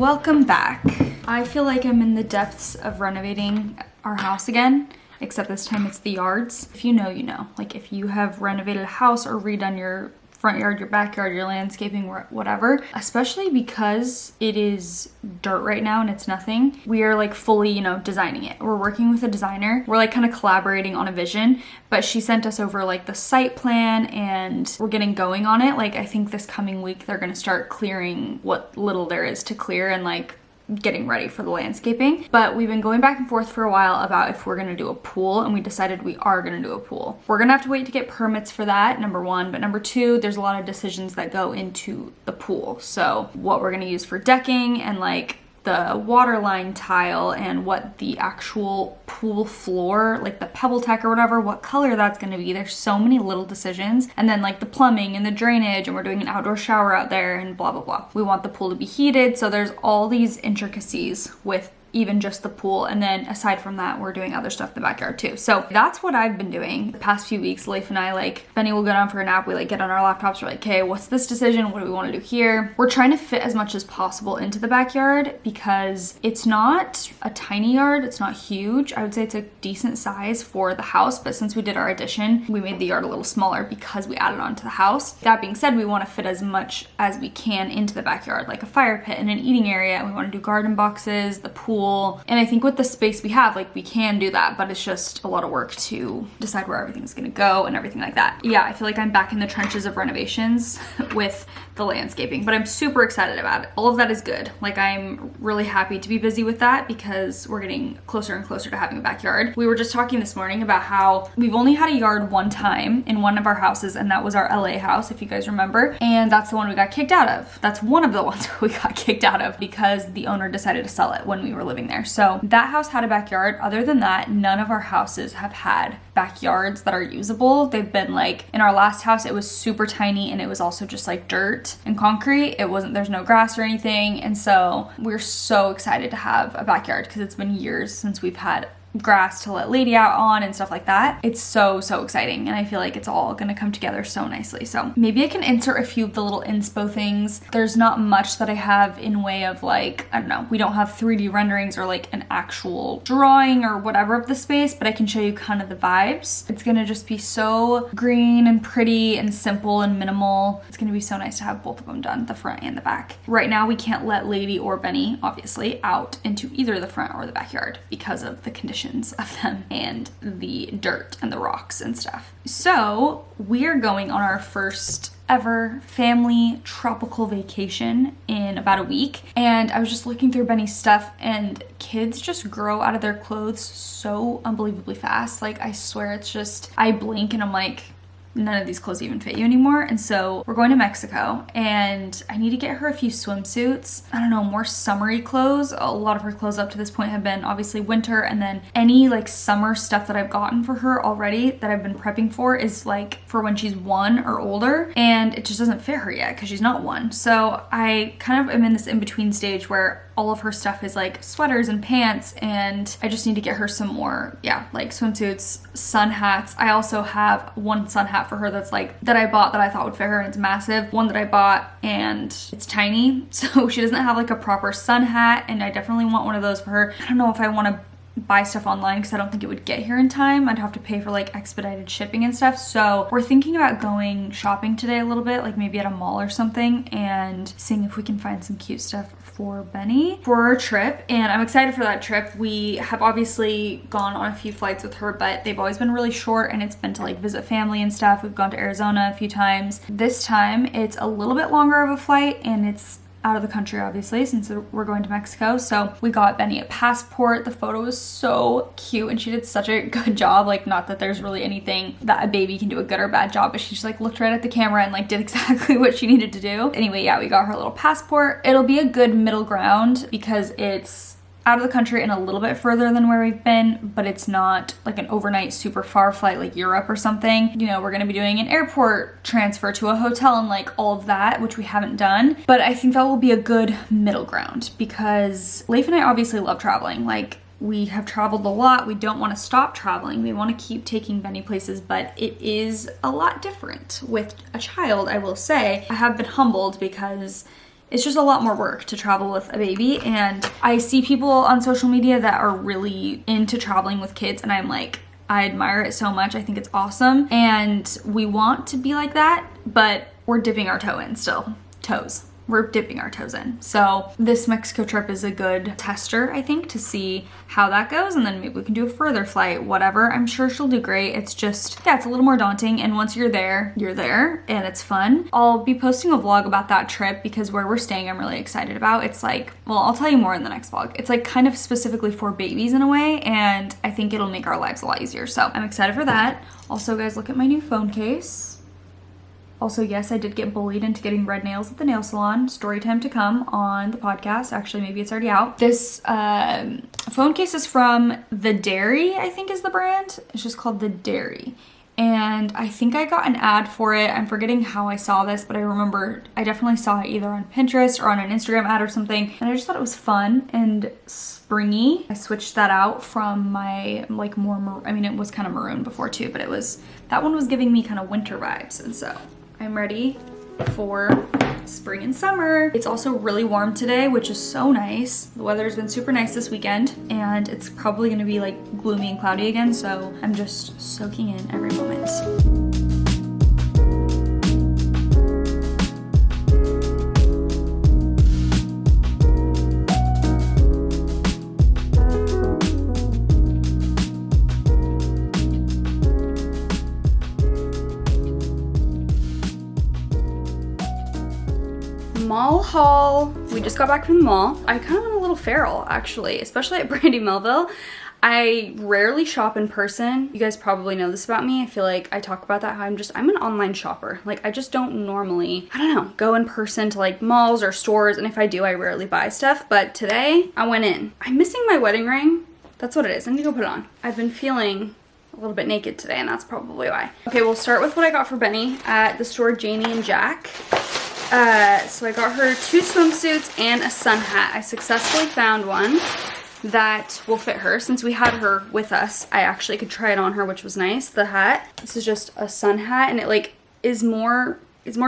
Welcome back. I feel like I'm in the depths of renovating our house again, except this time it's the yards. If you know, you know. Like if you have renovated a house or redone your front yard, your backyard, your landscaping, whatever, especially because it is dirt right now and it's nothing, we are like fully, designing it. We're working with a designer. We're like kind of collaborating on a vision, but she sent us over like the site plan and we're getting going on it. Like I think this coming week they're gonna start clearing what little there is to clear and like getting ready for the landscaping. But we've been going back and forth for a while about if we're gonna do a pool, and we decided we are gonna do a pool. We're gonna have to wait to get permits for that, number one, but number two, there's a lot of decisions that go into the pool. So what we're gonna use for decking and like the water line tile and what the actual pool floor, like the pebble tech or whatever, what color that's gonna be. There's so many little decisions. And then like the plumbing and the drainage, and we're doing an outdoor shower out there and blah, blah, blah. We want the pool to be heated. So there's all these intricacies with even just the pool. And then aside from that, we're doing other stuff in the backyard too. So that's what I've been doing the past few weeks. Leif and I, like, Benny will go down for a nap. We like get on our laptops. We're like, okay, what's this decision? What do we want to do here? We're trying to fit as much as possible into the backyard because it's not a tiny yard. It's not huge. I would say it's a decent size for the house. But since we did our addition, we made the yard a little smaller because we added on to the house. That being said, we want to fit as much as we can into the backyard, like a fire pit and an eating area. We want to do garden boxes, the pool. And I think with the space we have, like we can do that, but it's just a lot of work to decide where everything's gonna go and everything like that. Yeah, I feel like I'm back in the trenches of renovations with the landscaping, but I'm super excited about it. All of that is good. Like I'm really happy to be busy with that because we're getting closer and closer to having a backyard. We were just talking this morning about how we've only had a yard one time in one of our houses, and that was our LA house, if you guys remember. And that's the one we got kicked out of. That's one of the ones we got kicked out of because the owner decided to sell it when we were living there. So that house had a backyard. Other than that, none of our houses have had backyards that are usable. They've been like, in our last house, it was super tiny and it was also just like dirt and concrete. There's no grass or anything. And so we're so excited to have a backyard because it's been years since we've had grass to let Lady out on and stuff like that. It's so exciting, and I feel like it's all gonna come together so nicely. So maybe I can insert a few of the little inspo things. There's not much that I have in way of like, I don't know, we don't have 3D renderings or like an actual drawing or whatever of the space, but I can show you kind of the vibes. It's gonna just be so green and pretty and simple and minimal. It's gonna be so nice to have both of them done, the front and the back. Right now we can't let Lady or Benny, obviously, out into either the front or the backyard because of the conditions of them and the dirt and the rocks and stuff. So we're going on our first ever family tropical vacation in about a week, and I was just looking through Benny's stuff, and kids just grow out of their clothes so unbelievably fast. Like I swear, it's just, I blink and I'm like, none of these clothes even fit you anymore. And so we're going to Mexico and I need to get her a few swimsuits. I don't know, more summery clothes. A lot of her clothes up to this point have been obviously winter, and then any like summer stuff that I've gotten for her already that I've been prepping for is like for when she's 1 or older, and it just doesn't fit her yet because she's not 1. So I kind of am in this in-between stage where all of her stuff is like sweaters and pants, and I just need to get her some more, like swimsuits, sun hats. I also have one sun hat for her that's like, that I bought that I thought would fit her, and it's massive. One that I bought and it's tiny, so she doesn't have like a proper sun hat, and I definitely want one of those for her. I don't know if I want to buy stuff online because I don't think it would get here in time. I'd have to pay for like expedited shipping and stuff. So we're thinking about going shopping today a little bit, like maybe at a mall or something, and seeing if we can find some cute stuff for Benny for our trip. And I'm excited for that trip. We have obviously gone on a few flights with her, but they've always been really short, and it's been to like visit family and stuff. We've gone to Arizona a few times. This time it's a little bit longer of a flight, and it's out of the country, obviously, since we're going to Mexico. So we got Benny a passport. The photo was so cute, and she did such a good job. Like, not that there's really anything that a baby can do a good or bad job, but she just like looked right at the camera and like did exactly what she needed to do. Anyway, yeah, we got her a little passport. It'll be a good middle ground because it's out of the country and a little bit further than where we've been, but it's not like an overnight super far flight like Europe or something. You know, we're gonna be doing an airport transfer to a hotel and like all of that, which we haven't done. But I think that will be a good middle ground because Leif and I obviously love traveling. Like, we have traveled a lot. We don't want to stop traveling. We want to keep taking Benny places, but it is a lot different with a child, I will say. I have been humbled because it's just a lot more work to travel with a baby. And I see people on social media that are really into traveling with kids, and I'm like, I admire it so much. I think it's awesome. And we want to be like that, but we're dipping our toe in still. We're dipping our toes in. So this Mexico trip is a good tester, I think, to see how that goes. And then maybe we can do a further flight, whatever. I'm sure she'll do great. It's just, yeah, it's a little more daunting. And once you're there and it's fun. I'll be posting a vlog about that trip because where we're staying, I'm really excited about. It's like, well, I'll tell you more in the next vlog. It's like kind of specifically for babies in a way. And I think it'll make our lives a lot easier. So I'm excited for that. Also, guys, look at my new phone case. Also, yes, I did get bullied into getting red nails at the nail salon. Story time to come on the podcast. Actually, maybe it's already out. This phone case is from The Dairy, I think is the brand. It's just called The Dairy. And I think I got an ad for it. I'm forgetting how I saw this, but I remember I definitely saw it either on Pinterest or on an Instagram ad or something. And I just thought it was fun and springy. I switched that out from my like more, I mean, it was kind of maroon before too, but that one was giving me kind of winter vibes. And so I'm ready for spring and summer. It's also really warm today, which is so nice. The weather's been super nice this weekend, and it's probably gonna be like gloomy and cloudy again, so I'm just soaking in every moment. Mall haul. We just got back from the mall. I kind of went a little feral actually, especially at Brandy Melville. I rarely shop in person. You guys probably know this about me. I feel like I talk about that how I'm an online shopper. Like I just don't normally, I don't know, go in person to like malls or stores, and if I do, I rarely buy stuff. But today I went in. I'm missing my wedding ring. That's what it is. I need to go put it on. I've been feeling a little bit naked today, and that's probably why. Okay, we'll start with what I got for Benny at the store Janie and Jack. So I got her 2 swimsuits and a sun hat. I successfully found one that will fit her. Since we had her with us, I actually could try it on her, which was nice. The hat, this is just a sun hat, and it like is more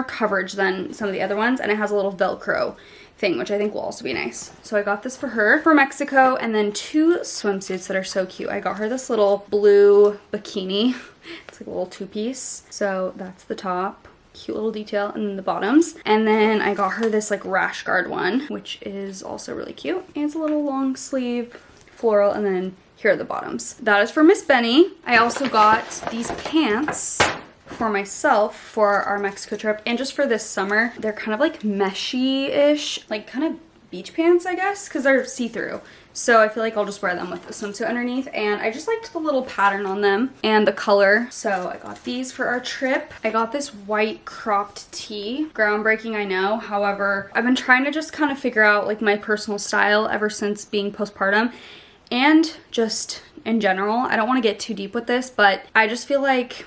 coverage than some of the other ones, and it has a little Velcro thing, which I think will also be nice. So I got this for her for Mexico, and then 2 swimsuits that are so cute. I got her this little blue bikini. It's like a little 2-piece. So that's the top. Cute little detail, and then the bottoms. And then I got her this like rash guard one, which is also really cute. And it's a little long sleeve floral, and then here are the bottoms. That is for Miss Benny. I also got these pants for myself for our Mexico trip and just for this summer. They're kind of like meshy-ish, like kind of beach pants, I guess, because they're see-through. So I feel like I'll just wear them with a swimsuit underneath, and I just liked the little pattern on them and the color. So I got these for our trip. I got this white cropped tee. Groundbreaking, I know. However, I've been trying to just kind of figure out like my personal style ever since being postpartum, and just in general. I don't want to get too deep with this, but I just feel like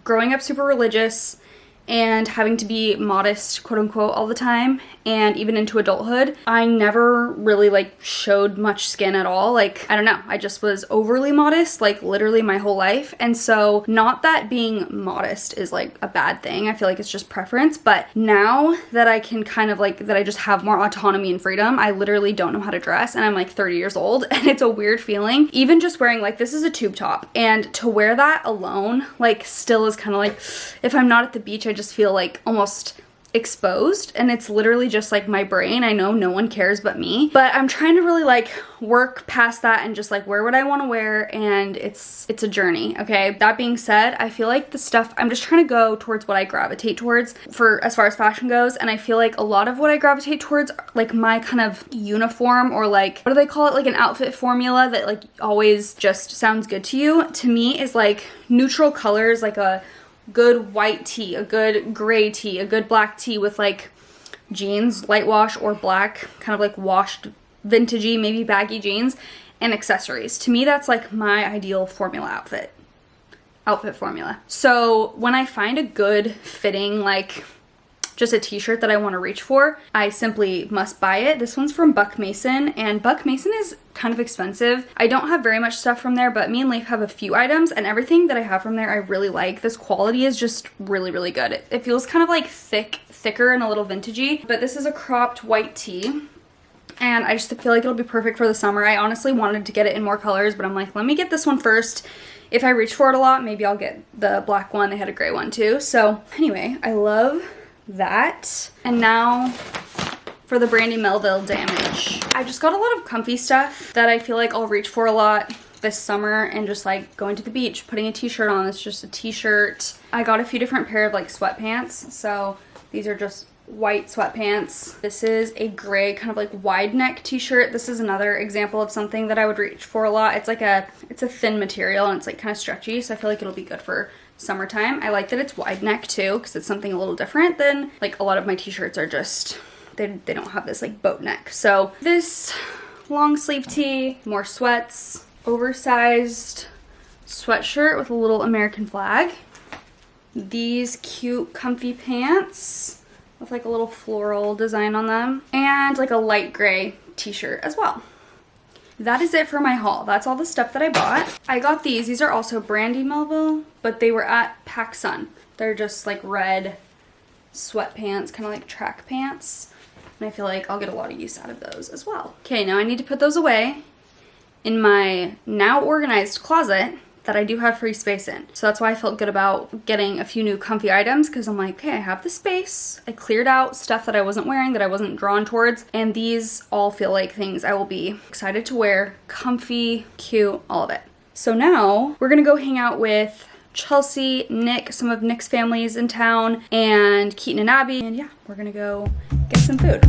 growing up super religious and having to be modest, quote unquote, all the time, and even into adulthood, I never really like showed much skin at all. Like, I don't know, I just was overly modest, like literally my whole life. And so not that being modest is like a bad thing, I feel like it's just preference, but now that I can kind of like, that I just have more autonomy and freedom, I literally don't know how to dress, and I'm like 30 years old, and it's a weird feeling. Even just wearing, like, this is a tube top, and to wear that alone, like, still is kind of like, if I'm not at the beach, I just feel like almost exposed, and it's literally just like my brain. I know no one cares but me, but I'm trying to really like work past that and just like wear what I want to wear, and it's a journey. Okay, that being said, I feel like the stuff, I'm just trying to go towards what I gravitate towards for as far as fashion goes, and I feel like a lot of what I gravitate towards, like my kind of uniform, or like, what do they call it, like an outfit formula that like always just sounds good to you, to me is like neutral colors, like a good white tee, a good gray tee, a good black tee with like jeans, light wash or black, kind of like washed vintagey, maybe baggy jeans, and accessories. To me, that's like my ideal formula outfit formula. So when I find a good fitting like just a t-shirt that I want to reach for, I simply must buy it. This one's from Buck Mason, and Buck Mason is kind of expensive. I don't have very much stuff from there, but me and Leif have a few items, and everything that I have from there I really like. This quality is just really, really good. It feels kind of like thicker and a little vintagey, but this is a cropped white tee. And I just feel like it'll be perfect for the summer. I honestly wanted to get it in more colors, but I'm like, let me get this one first. If I reach for it a lot, maybe I'll get the black one. They had a gray one too. So anyway, I love that. And now for the Brandy Melville Damage. I just got a lot of comfy stuff that I feel like I'll reach for a lot this summer, and just like going to the beach, putting a t-shirt on. It's just a t-shirt. I got a few different pair of like sweatpants. So these are just white sweatpants. This is a gray kind of like wide neck t-shirt. This is another example of something that I would reach for a lot. It's a thin material and it's like kind of stretchy, so I feel like it'll be good for summertime. I like that it's wide neck too, because it's something a little different than like a lot of my t-shirts are just, they don't have this like boat neck. So this long sleeve tee, more sweats, oversized sweatshirt with a little American flag, these cute comfy pants with like a little floral design on them, and like a light gray t-shirt as well. That is it for my haul. That's all the stuff that I bought. I got these. These are also Brandy Melville, but they were at PacSun. They're just like red sweatpants, kind of like track pants. And I feel like I'll get a lot of use out of those as well. Okay, now I need to put those away in my now organized closet that I do have free space in. So that's why I felt good about getting a few new comfy items, because I'm like, okay, I have the space. I cleared out stuff that I wasn't wearing, that I wasn't drawn towards, and these all feel like things I will be excited to wear. Comfy, cute, all of it. So now we're gonna go hang out with Chelsea, Nick, some of Nick's families in town, and Keaton and Abby, and yeah, we're gonna go get some food.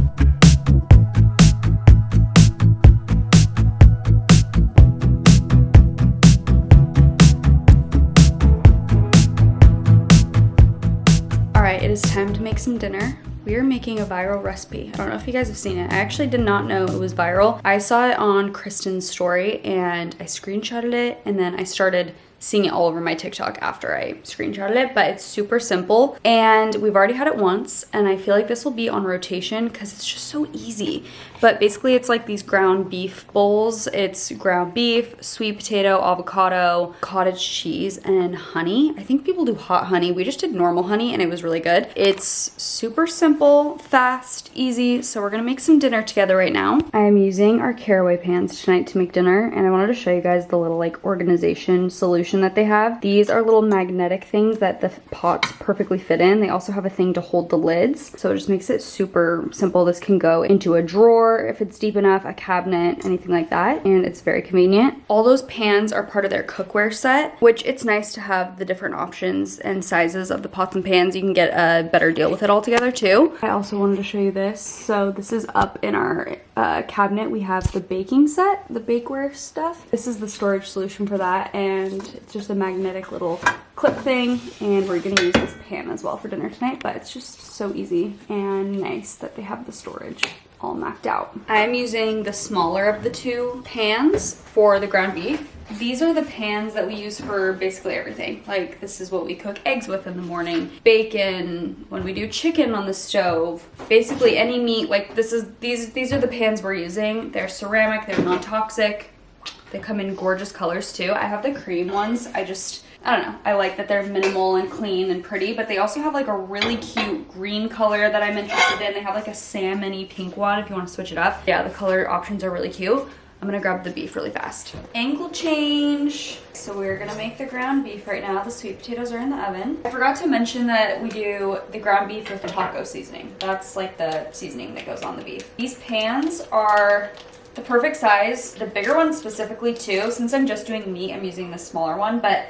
It is time to make some dinner. We are making a viral recipe. I don't know if you guys have seen it. I actually did not know it was viral. I saw it on Kristen's story and I screenshotted it, and then I started seeing it all over my TikTok after I screenshotted it, but it's super simple and we've already had it once, and I feel like this will be on rotation because it's just so easy. But basically it's like these ground beef bowls. It's ground beef, sweet potato, avocado, cottage cheese, and honey. I think people do hot honey. We just did normal honey and it was really good. It's super simple, fast, easy. So we're gonna make some dinner together right now. I am using our caraway pans tonight to make dinner, and I wanted to show you guys the little like organization solution that they have. These are little magnetic things that the pots perfectly fit in. They also have a thing to hold the lids, so it just makes it super simple. This can go into a drawer if it's deep enough, a cabinet, anything like that, and it's very convenient. All those pans are part of their cookware set, which it's nice to have the different options and sizes of the pots and pans. You can get a better deal with it all together too. I also wanted to show you this. So this is up in our cabinet. We have the baking set, the bakeware stuff. This is the storage solution for that, and it's just a magnetic little clip thing, and we're gonna use this pan as well for dinner tonight, but it's just so easy and nice that they have the storage all mapped out. I'm using the smaller of the two pans for the ground beef. These are the pans that we use for basically everything. Like this is what we cook eggs with in the morning, bacon, when we do chicken on the stove, basically any meat. Like these are the pans we're using. They're ceramic, they're non-toxic. They come in gorgeous colors too. I have the cream ones. I don't know, I like that they're minimal and clean and pretty, but they also have like a really cute green color that I'm interested in. They have like a salmon-y pink one if you want to switch it up. Yeah, the color options are really cute. I'm gonna grab the beef really fast. Angle change. So we're gonna make the ground beef right now. The sweet potatoes are in the oven. I forgot to mention that we do the ground beef with taco seasoning. That's like the seasoning that goes on the beef. These pans are the perfect size. The bigger one specifically too. Since I'm just doing meat, I'm using the smaller one, but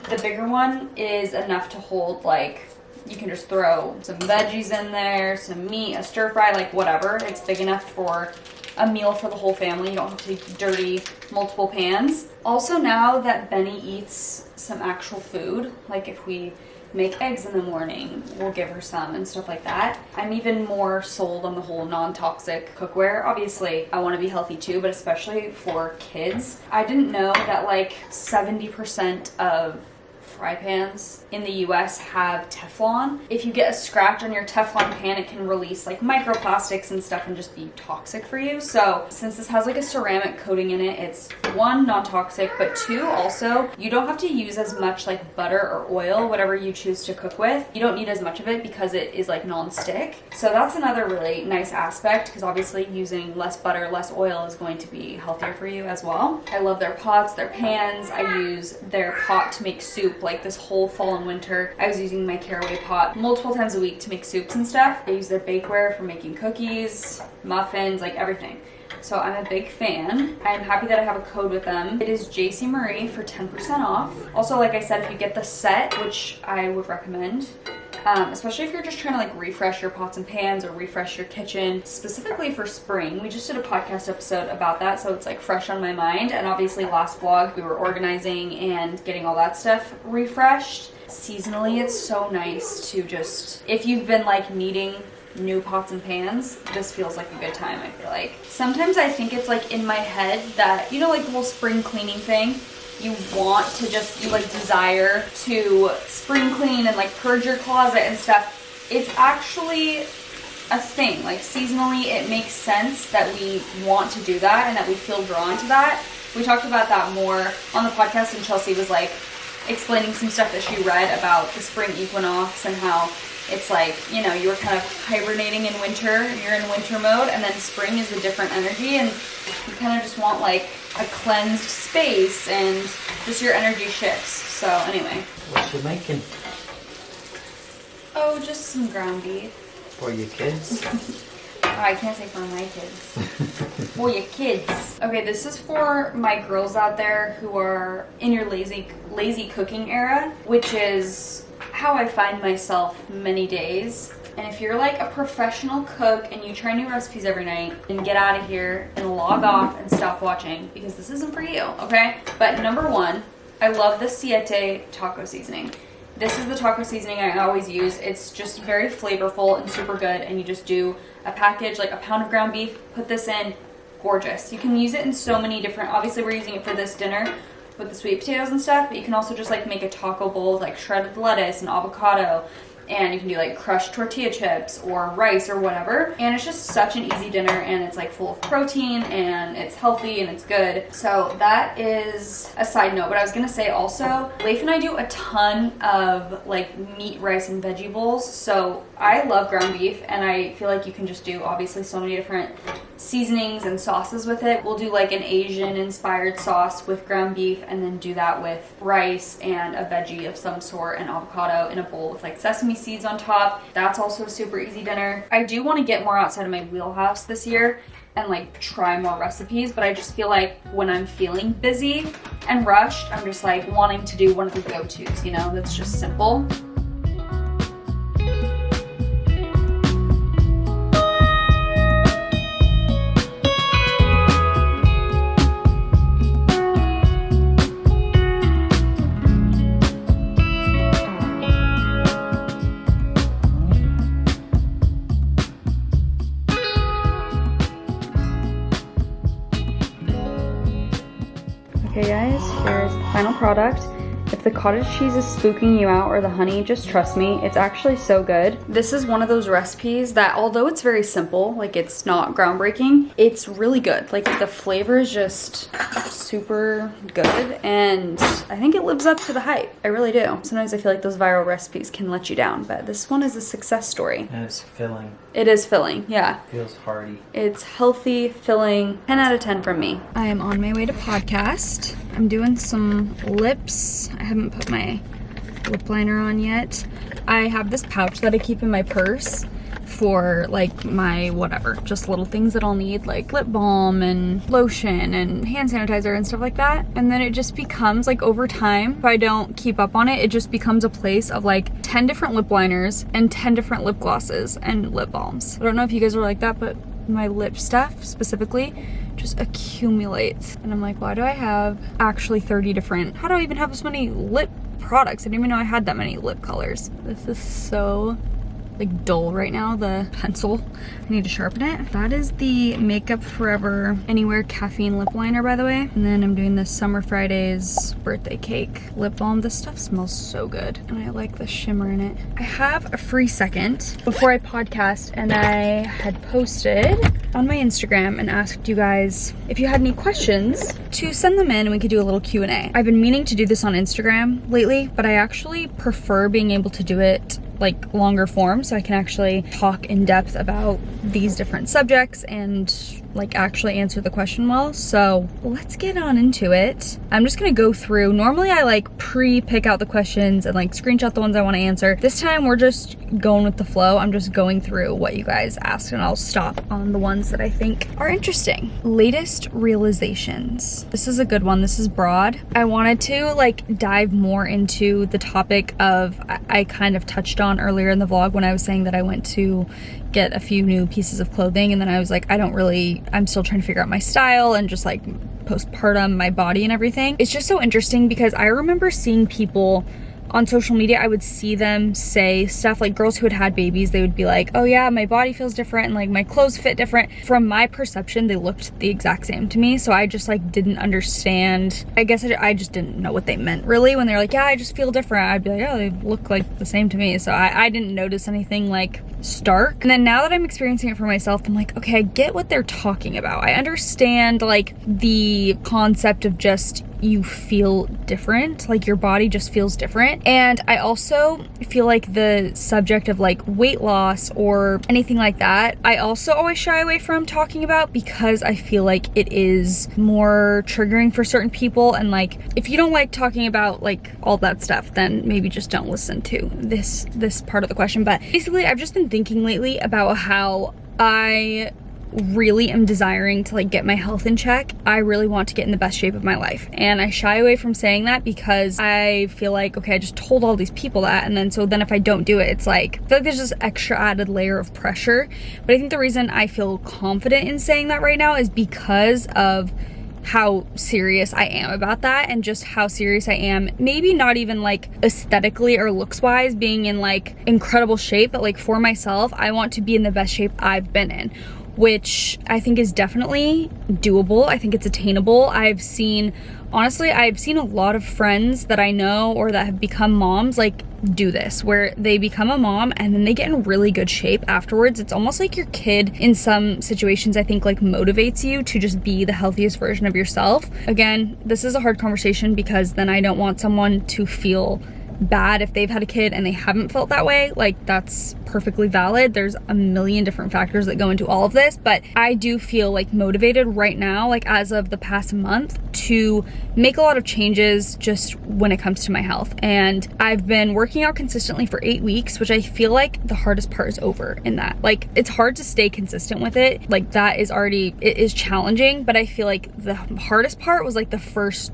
the bigger one is enough to hold, like, you can just throw some veggies in there, some meat, a stir fry, like whatever. It's big enough for a meal for the whole family. You don't have to dirty multiple pans. Also, now that Benny eats some actual food, like if we make eggs in the morning, we'll give her some and stuff like that. I'm even more sold on the whole non-toxic cookware. Obviously, I want to be healthy too, but especially for kids. I didn't know that like 70% of fry pans in the US have Teflon. If you get a scratch on your Teflon pan, it can release like microplastics and stuff and just be toxic for you. So since this has like a ceramic coating in it, it's one, non-toxic, but two, also, you don't have to use as much like butter or oil, whatever you choose to cook with. You don't need as much of it because it is like non-stick. So that's another really nice aspect, because obviously using less butter, less oil is going to be healthier for you as well. I love their pots, their pans. I use their pot to make soup. Like this whole fall and winter, I was using my caraway pot multiple times a week to make soups and stuff. I use their bakeware for making cookies, muffins, like everything. So I'm a big fan. I'm happy that I have a code with them. It is Jaci Marie for 10% off. Also, like I said, if you get the set, which I would recommend, especially if you're just trying to like refresh your pots and pans or refresh your kitchen, specifically for spring. We just did a podcast episode about that, so it's like fresh on my mind. And obviously last vlog we were organizing and getting all that stuff refreshed. Seasonally, it's so nice to just, if you've been like needing new pots and pans, this feels like a good time. I feel like sometimes I think it's like in my head that, you know, like the whole spring cleaning thing, you want to just, you like desire to spring clean and like purge your closet and stuff. It's actually a thing. Like seasonally, it makes sense that we want to do that and that we feel drawn to that. We talked about that more on the podcast, and Chelsea was like explaining some stuff that she read about the spring equinox and how it's like, you know, you were kind of hibernating in winter, you're in winter mode, and then spring is a different energy, and you kind of just want like a cleansed space and just your energy shifts. So anyway. What you making? Oh, just some ground beef. For your kids? Oh, I can't say for my kids. For your kids. Okay, this is for my girls out there who are in your lazy cooking era, which is how I find myself many days. And if you're like a professional cook and you try new recipes every night, then get out of here and log off and stop watching, because this isn't for you, okay? But number one, I love the Siete taco seasoning. This is the taco seasoning I always use. It's just very flavorful and super good, and you just do a package, like a pound of ground beef, put this in, gorgeous. You can use it in so many different, obviously we're using it for this dinner with the sweet potatoes and stuff, but you can also just like make a taco bowl with like shredded lettuce and avocado, and you can do like crushed tortilla chips or rice or whatever, and it's just such an easy dinner, and it's like full of protein and it's healthy and it's good. So that is a side note. But I was gonna say also, Leif and I do a ton of like meat, rice, and veggie bowls. So I love ground beef, and I feel like you can just do obviously so many different seasonings and sauces with it. We'll do like an Asian inspired sauce with ground beef, and then do that with rice and a veggie of some sort and avocado in a bowl with like sesame seeds on top. That's also a super easy dinner. I do want to get more outside of my wheelhouse this year and like try more recipes, but I just feel like when I'm feeling busy and rushed, I'm just like wanting to do one of the go-tos, you know, that's just simple. Okay guys, here's the final product. If the cottage cheese is spooking you out or the honey, just trust me, it's actually so good. This is one of those recipes that, although it's very simple, like it's not groundbreaking, it's really good. Like the flavor is just super good, and I think it lives up to the hype. I really do. Sometimes I feel like those viral recipes can let you down, but this one is a success story. And it's filling. It is filling, yeah. Feels hearty. It's healthy, filling, 10 out of 10 from me. I am on my way to podcast. I'm doing some lips. I haven't put my lip liner on yet. I have this pouch that I keep in my purse for like my whatever, just little things that I'll need, like lip balm and lotion and hand sanitizer and stuff like that. And then it just becomes like, over time, if I don't keep up on it, it just becomes a place of like 10 different lip liners and 10 different lip glosses and lip balms. I don't know if you guys are like that, but my lip stuff specifically just accumulates. And I'm like, why do I have actually 30 different, how do I even have this many lip products? I didn't even know I had that many lip colors. This is so like dull right now, the pencil. I need to sharpen it. That is the Makeup Forever Anywhere Caffeine Lip Liner, by the way. And then I'm doing the Summer Fridays Birthday Cake Lip Balm. This stuff smells so good, and I like the shimmer in it. I have a free second before I podcast, and I had posted on my Instagram and asked you guys if you had any questions to send them in and we could do a little Q&A. I've been meaning to do this on Instagram lately, but I actually prefer being able to do it like longer form, so I can actually talk in depth about these different subjects and like actually answer the question well. So let's get on into it. I'm just gonna go through. Normally I like pre-pick out the questions and like screenshot the ones I want to answer. This time we're just going with the flow. I'm just going through what you guys asked, and I'll stop on the ones that I think are interesting. Latest realizations. This is a good one. This is broad. I wanted to like dive more into the topic of, I kind of touched on earlier in the vlog when I was saying that I went to get a few new pieces of clothing, and then I was like, I'm still trying to figure out my style and just like postpartum, my body and everything. It's just so interesting because I remember seeing people on social media, I would see them say stuff like, girls who had had babies, they would be like, oh yeah, my body feels different and like my clothes fit different. From my perception, they looked the exact same to me. So I just like didn't understand. I guess I just didn't know what they meant really when they're like, yeah, I just feel different. I'd be like, oh, they look like the same to me. So I didn't notice anything like stark. And then now that I'm experiencing it for myself, I'm like, okay, I get what they're talking about. I understand like the concept of just you feel different, like your body just feels different. And I also feel like the subject of like weight loss or anything like that, I also always shy away from talking about because I feel like it is more triggering for certain people. And like, if you don't like talking about like all that stuff, then maybe just don't listen to this part of the question. But basically, I've just been thinking lately about how I really am desiring to like get my health in check. I really want to get in the best shape of my life, and I shy away from saying that because I feel like, okay, I just told all these people that, and then if I don't do it, it's like, I feel like there's this extra added layer of pressure. But I think the reason I feel confident in saying that right now is because of how serious I am about that, and just how serious I am, maybe not even like aesthetically or looks wise being in like incredible shape, but like for myself, I want to be in the best shape I've been in, which I think is definitely doable. I think it's attainable. Honestly, I've seen a lot of friends that I know or that have become moms like do this, where they become a mom and then they get in really good shape afterwards. It's almost like your kid in some situations, I think, like motivates you to just be the healthiest version of yourself. Again, this is a hard conversation because then I don't want someone to feel bad if they've had a kid and they haven't felt that way. Like, that's perfectly valid. There's a million different factors that go into all of this, but I do feel like motivated right now, like as of the past month, to make a lot of changes just when it comes to my health. And I've been working out consistently for 8 weeks, which I feel like the hardest part is over in that. Like, it's hard to stay consistent with it. Like, that is already, it is challenging, but I feel like the hardest part was like the first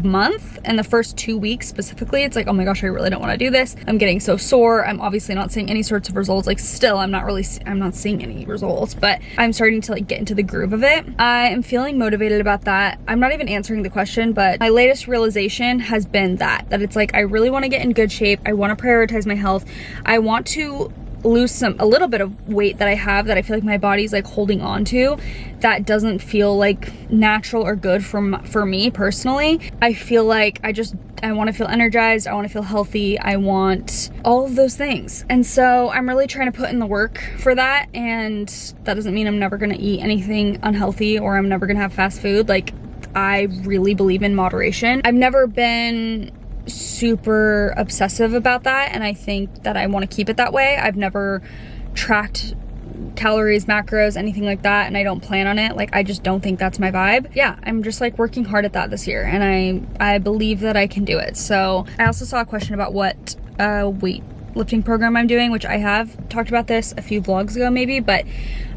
month and the first 2 weeks specifically. It's like, oh my gosh, I really don't want to do this. I'm getting so sore. I'm obviously not seeing any sorts of results. Like, still, I'm not seeing any results, but I'm starting to like get into the groove of it. I am feeling motivated about that. I'm not even answering the question, but my latest realization has been that it's like, I really want to get in good shape. I want to prioritize my health. I want to lose a little bit of weight that I have that I feel like my body's like holding on to, that doesn't feel like natural or good for me personally. I feel like I want to feel energized. I want to feel healthy. I want all of those things. And so I'm really trying to put in the work for that. And that doesn't mean I'm never going to eat anything unhealthy or I'm never going to have fast food. Like, I really believe in moderation. I've never been super obsessive about that, and I think that I want to keep it that way. I've never tracked calories, macros, anything like that, and I don't plan on it. Like, I just don't think that's my vibe. Yeah, I'm just like working hard at that this year, and I believe that I can do it. So I also saw a question about what weightlifting program I'm doing, which I have talked about this a few vlogs ago maybe, but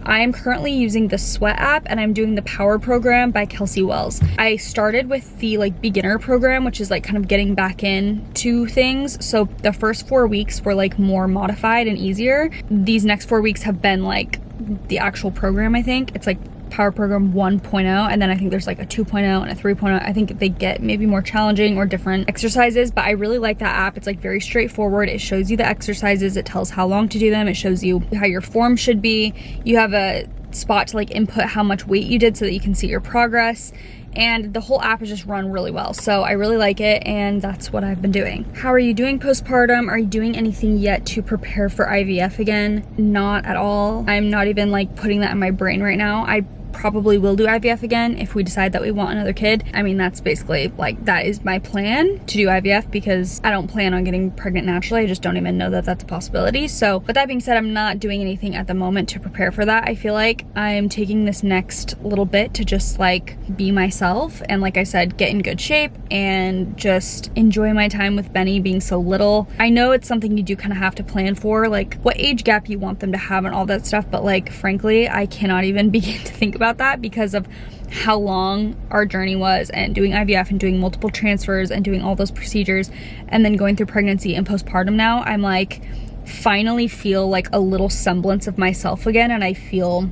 I am currently using the Sweat app, and I'm doing the Power program by Kelsey Wells. I started with the like beginner program, which is like kind of getting back into things. So the first 4 weeks were like more modified and easier. These next 4 weeks have been like the actual program. I think it's like Power Program 1.0, and then I think there's like a 2.0 and a 3.0. I think they get maybe more challenging or different exercises, but I really like that app. It's like very straightforward. It shows you the exercises, it tells how long to do them, it shows you how your form should be. You have a spot to like input how much weight you did so that you can see your progress, and the whole app is just run really well. So I really like it, and that's what I've been doing. How are you doing postpartum? Are you doing anything yet to prepare for IVF again? Not at all. I'm not even like putting that in my brain right now. I probably will do IVF again if we decide that we want another kid. I mean, that's basically like, that is my plan, to do IVF, because I don't plan on getting pregnant naturally. I just don't even know that that's a possibility. So with that being said, I'm not doing anything at the moment to prepare for that. I feel like I'm taking this next little bit to just like be myself and, like I said, get in good shape and just enjoy my time with Benny being so little. I know it's something you do kind of have to plan for, like what age gap you want them to have and all that stuff, but like frankly, I cannot even begin to think about that because of how long our journey was, and doing IVF and doing multiple transfers and doing all those procedures and then going through pregnancy and postpartum. Now I'm like finally feel like a little semblance of myself again, and I feel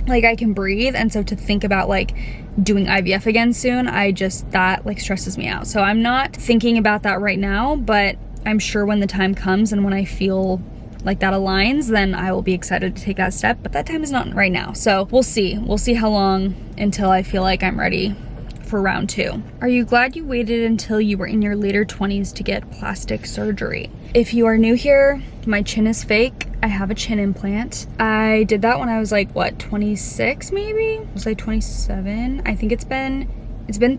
like I can breathe. And so to think about like doing IVF again soon, that like stresses me out. So I'm not thinking about that right now, but I'm sure when the time comes and when I feel like that aligns, then I will be excited to take that step, but that time is not right now. So we'll see how long until I feel like I'm ready for round 2. Are you glad you waited until you were in your later 20s to get plastic surgery? If you are new here, my chin is fake. I have a chin implant. I did that when I was like, what, 26 maybe? Was I 27? I think it's been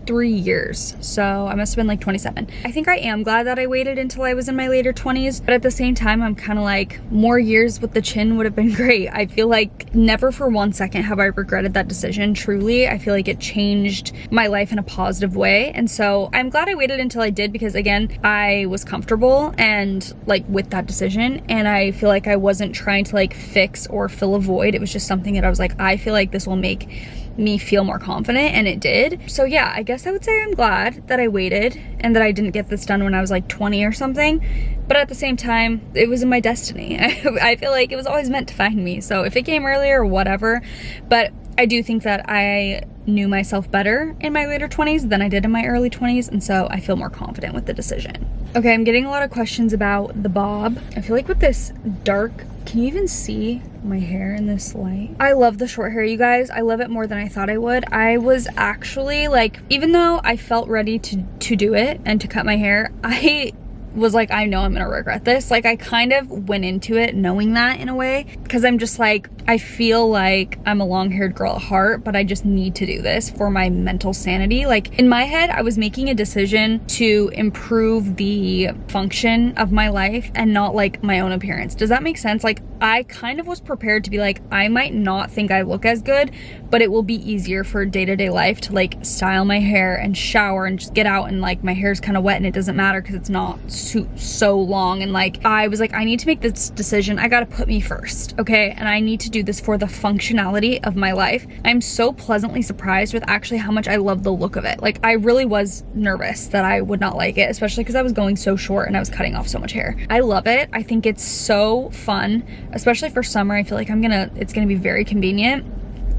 3 years, so I must have been like 27. I think I am glad that I waited until I was in my later 20s, but at the same time, I'm kind of like, more years with the chin would have been great. I feel like never for one second have I regretted that decision, truly. I feel like it changed my life in a positive way, and so I'm glad I waited until I did, because again, I was comfortable and like with that decision, and I feel like I wasn't trying to like fix or fill a void. It was just something that I was like, I feel like this will make me feel more confident, and it did. So yeah, I guess I would say I'm glad that I waited and that I didn't get this done when I was like 20 or something, but at the same time, it was in my destiny. I feel like it was always meant to find me, so if it came earlier, whatever. But I do think that I knew myself better in my later 20s than I did in my early 20s, and so I feel more confident with the decision. Okay, I'm getting a lot of questions about the bob. I feel like with this dark, can you even see my hair in this light? I love the short hair, you guys. I love it more than I thought I would. I was actually like, even though I felt ready to do it and to cut my hair, I was like, I know I'm gonna regret this. Like, I kind of went into it knowing that in a way, because I'm just like, I feel like I'm a long-haired girl at heart, but I just need to do this for my mental sanity. Like, in my head, I was making a decision to improve the function of my life and not like my own appearance. Does that make sense? Like, I kind of was prepared to be like, I might not think I look as good, but it will be easier for day-to-day life to like style my hair and shower and just get out, and like my hair's kind of wet and it doesn't matter because it's not so long. And like, I was like, I need to make this decision. I gotta put me first, okay? And I need to do this for the functionality of my life. I'm so pleasantly surprised with actually how much I love the look of it. Like, I really was nervous that I would not like it, especially because I was going so short and I was cutting off so much hair. I love it. I think it's so fun, especially for summer. I feel like it's gonna be very convenient.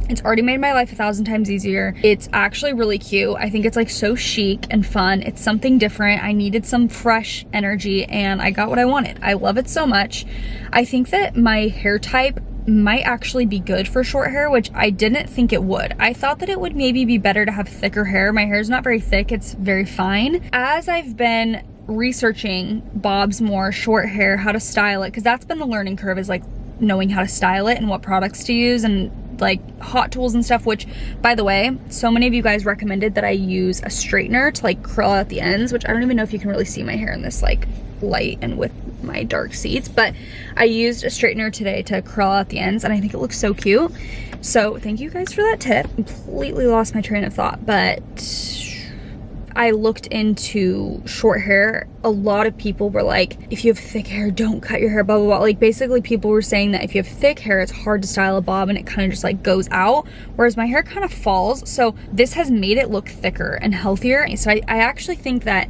It's already made my life 1,000 times easier. It's actually really cute. I think it's like so chic and fun. It's something different. I needed some fresh energy and I got what I wanted. I love it so much. I think that my hair type might actually be good for short hair, which I didn't think it would. I thought that it would maybe be better to have thicker hair. My hair is not very thick. It's very fine. As I've been researching bobs more, short hair, how to style it, because that's been the learning curve, is like knowing how to style it and what products to use and like hot tools and stuff, which, by the way, so many of you guys recommended that I use a straightener to like curl out the ends, which I don't even know if you can really see my hair in this like light and with my dark seats, but I used a straightener today to curl out the ends and I think it looks so cute. So thank you guys for that tip. Completely lost my train of thought, but I looked into short hair. A lot of people were like, if you have thick hair, don't cut your hair, blah, blah, blah. Like, basically people were saying that if you have thick hair, it's hard to style a bob and it kind of just like goes out, whereas my hair kind of falls. So this has made it look thicker and healthier. So I actually think that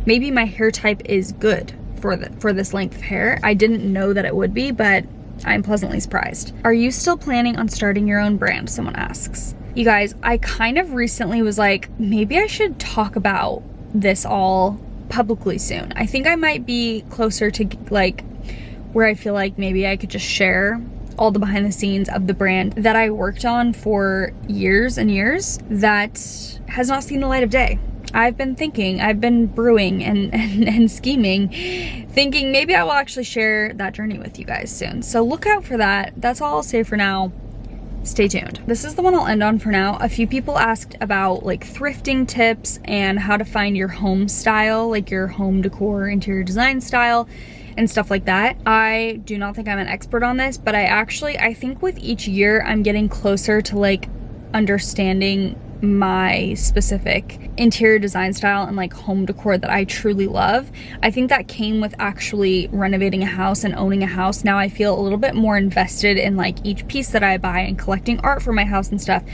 maybe my hair type is good for this length of hair. I didn't know that it would be, but I'm pleasantly surprised. Are you still planning on starting your own brand? Someone asks. You guys, I kind of recently was like, maybe I should talk about this all publicly soon. I think I might be closer to like where I feel like maybe I could just share all the behind the scenes of the brand that I worked on for years and years that has not seen the light of day. I've been thinking, I've been brewing and scheming, thinking maybe I will actually share that journey with you guys soon. So look out for that. That's all I'll say for now. Stay tuned. This is the one I'll end on for now. A few people asked about like thrifting tips and how to find your home style, like your home decor, interior design style, and stuff like that. I do not think I'm an expert on this, but I think with each year I'm getting closer to like understanding my specific interior design style and like home decor that I truly love. I think that came with actually renovating a house and owning a house. Now I feel a little bit more invested in like each piece that I buy and collecting art for my house and stuff.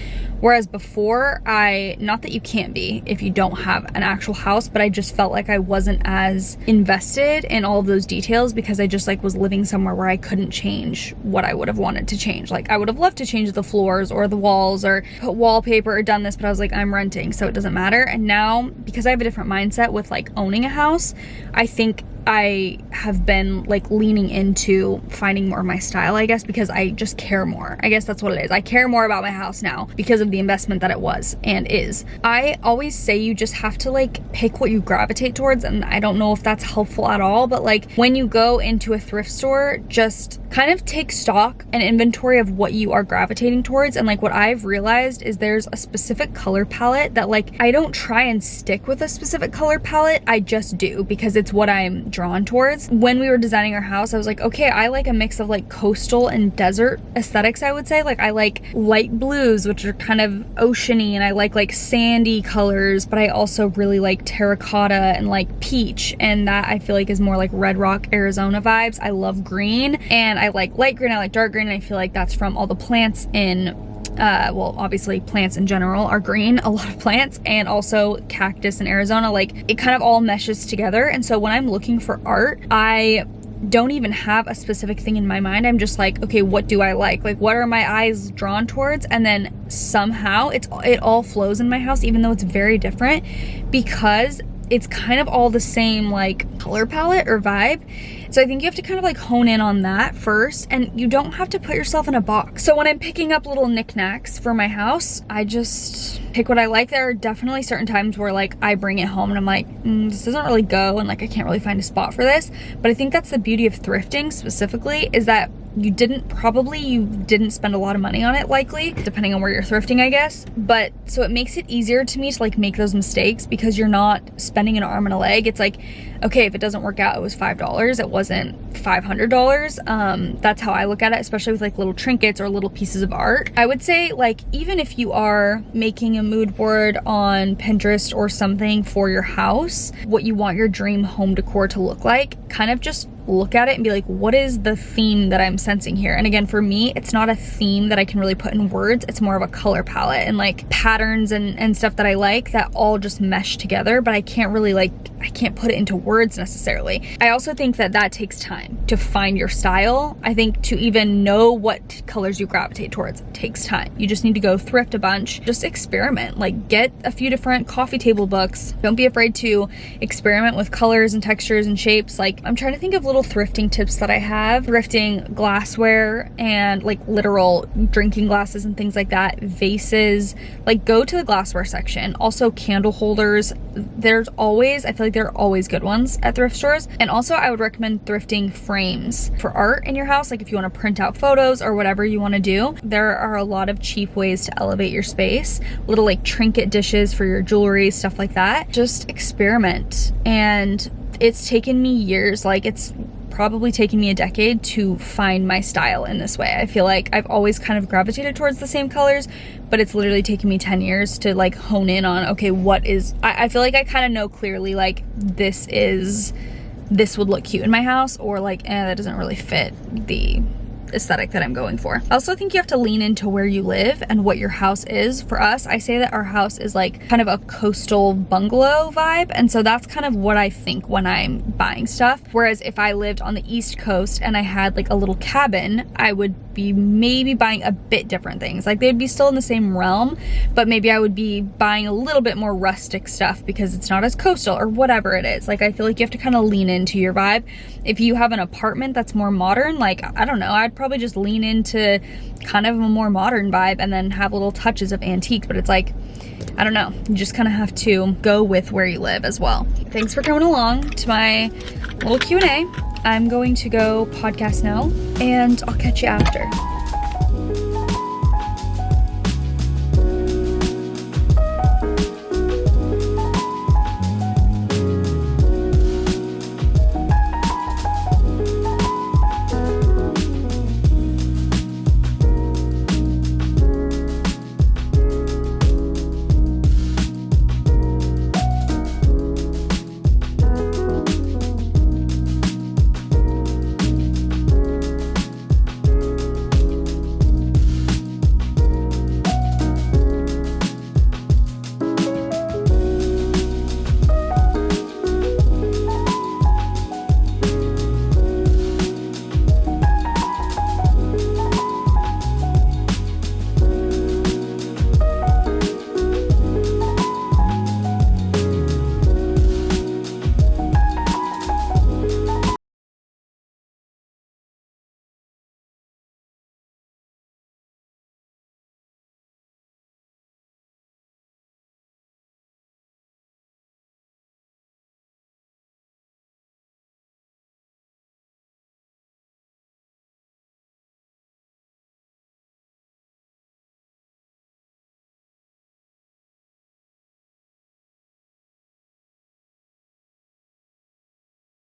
Whereas before, not that you can't be if you don't have an actual house, but I just felt like I wasn't as invested in all of those details because I just like was living somewhere where I couldn't change what I would have wanted to change. Like I would have loved to change the floors or the walls or put wallpaper or done this, but I was like, I'm renting, so it doesn't matter. And now, because I have a different mindset with like owning a house, I think I have been like leaning into finding more of my style, I guess, because I just care more. I guess that's what it is. I care more about my house now because of the investment that it was and is. I always say you just have to like pick what you gravitate towards, and I don't know if that's helpful at all, but like when you go into a thrift store, just kind of take stock and inventory of what you are gravitating towards. And like what I've realized is there's a specific color palette that like I don't try and stick with a specific color palette, I just do because it's what I'm drawn towards. When we were designing our house, I was like, okay, I like a mix of like coastal and desert aesthetics, I would say. Like I like light blues, which are kind of oceany, and I like sandy colors, but I also really like terracotta and like peach, and that I feel like is more like Red Rock, Arizona vibes. I love green, and I like light green, I like dark green, and I feel like that's from all the plants in well, obviously plants in general are green, a lot of plants, and also cactus in Arizona. Like it kind of all meshes together. And so when I'm looking for art, I don't even have a specific thing in my mind. I'm just like, okay, what do I like? Like what are my eyes drawn towards? And then somehow it all flows in my house, even though it's very different, because it's kind of all the same like color palette or vibe. So I think you have to kind of like hone in on that first, and you don't have to put yourself in a box. So when I'm picking up little knickknacks for my house, I just pick what I like. There are definitely certain times where like I bring it home and I'm like, this doesn't really go, and like I can't really find a spot for this. But I think that's the beauty of thrifting specifically, is that you didn't spend a lot of money on it, likely, depending on where you're thrifting, I guess. But so it makes it easier to me to like make those mistakes because you're not spending an arm and a leg. It's like, okay, if it doesn't work out, it was $5. It wasn't $500. That's how I look at it, especially with like little trinkets or little pieces of art. I would say like, even if you are making a mood board on Pinterest or something for your house, what you want your dream home decor to look like, kind of just look at it and be like, what is the theme that I'm sensing here? And again, for me, it's not a theme that I can really put in words. It's more of a color palette and like patterns and stuff that I like that all just mesh together, but I can't really like, I can't put it into words necessarily. I also think that that takes time to find your style. I think to even know what colors you gravitate towards takes time. You just need to go thrift a bunch, just experiment, like get a few different coffee table books. Don't be afraid to experiment with colors and textures and shapes. Like I'm trying to think of little thrifting tips that I have. Thrifting glassware and like literal drinking glasses and things like that, vases, like go to the glassware section. Also candle holders. There's always, I feel like there are always good ones at thrift stores. And also I would recommend thrifting frames for art in your house. Like if you want to print out photos or whatever you want to do, there are a lot of cheap ways to elevate your space. Little like trinket dishes for your jewelry, stuff like that. Just experiment. And it's taken me years, like it's probably taken me a decade to find my style in this way. I feel like I've always kind of gravitated towards the same colors, but it's literally taken me 10 years to like hone in on, okay, what is, I feel like I kind of know clearly like this would look cute in my house, or like, that doesn't really fit the aesthetic that I'm going for. I also think you have to lean into where you live and what your house is. For us, I say that our house is like kind of a coastal bungalow vibe, and so that's kind of what I think when I'm buying stuff. Whereas if I lived on the East Coast and I had like a little cabin, I would be maybe buying a bit different things. Like they'd be still in the same realm, but maybe I would be buying a little bit more rustic stuff because it's not as coastal or whatever it is. Like I feel like you have to kind of lean into your vibe. If you have an apartment that's more modern, like I don't know, I'd probably just lean into kind of a more modern vibe and then have little touches of antique. But it's like, I don't know, you just kind of have to go with where you live as well. Thanks for coming along to my little Q&A. I'm going to go podcast now, and I'll catch you after.